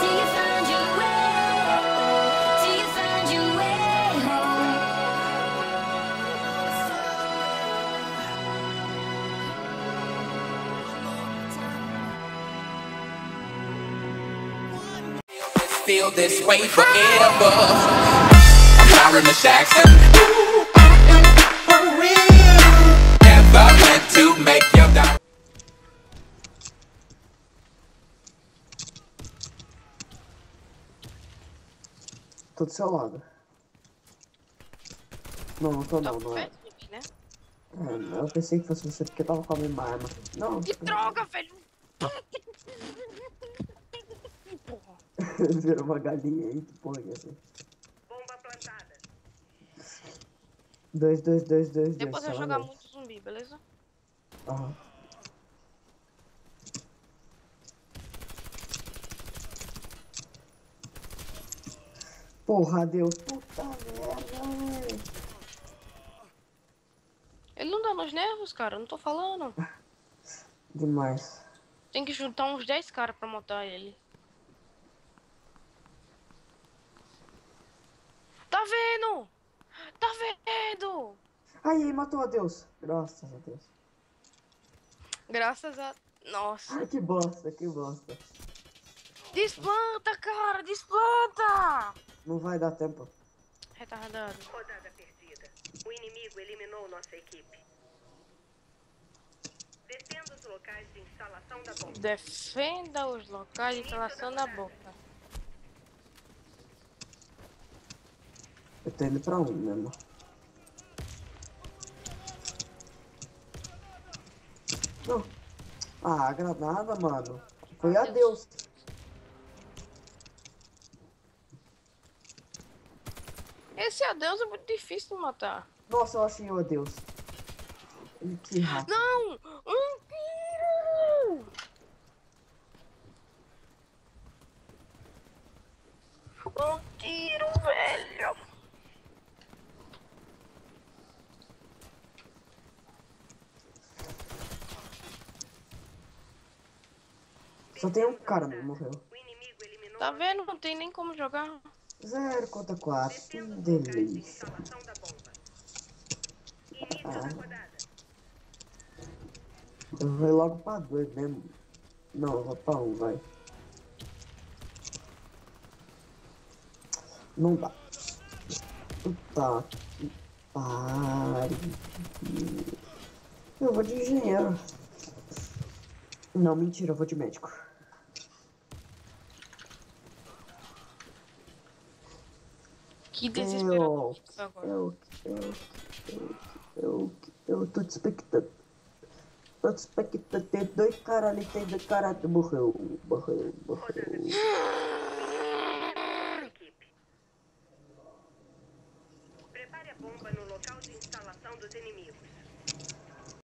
Till you find your way, till you find your way home. Feel this way forever. Byron Jackson. Ooh, I am for real. Never meant to make your doubt. Tô do seu lado. Não, não tô Tá não, não é. perto de mim, né? Eu pensei que fosse você porque tava com a mesma arma. Não. Que droga, velho! Virou uma galinha aí, que porra que é assim. Bomba plantada. 2, 2, 2, 2, 2. Depois eu jogar muito zumbi, beleza? Aham. Porra, Deus. Puta merda, velho. Ele não dá nos nervos, cara, eu não tô falando. Demais. Tem que juntar uns 10 caras pra montar ele. Tá vendo? Tá vendo? Aí, matou a Deus. Graças a Deus. Graças a... Nossa. Ai, que bosta, que bosta. Desplanta, cara, desplanta! Não vai dar tempo. Retardado. Rodada perdida. O inimigo eliminou nossa equipe. Defenda os locais de instalação da bomba. Defenda os locais de instalação da boca. Eu tô indo pra um mesmo. Não. Ah, granada, mano. Foi adeus. Esse adeus é muito difícil de matar. Nossa, eu achei o adeus. Que rápido. Não! Um tiro! Um tiro, velho! Só tem um cara, mano, morreu. O inimigo eliminou Tá vendo? Não tem nem como jogar. 0 contra 4. Que defenda os locais de delícia. instalação da bomba. Início da rodada. Eu vou logo pra 2 mesmo. Não, eu vou pra 1, vai. Não dá. Puta que pariu. Eu vou de engenheiro. Não, mentira, eu vou de médico. Que desesperador Eu, isso agora. eu tô te expectando. Tô te expectando. Tem 2 caras ali, tem 2 caras. Morreu. Equipe. Prepare a bomba no local de instalação dos inimigos.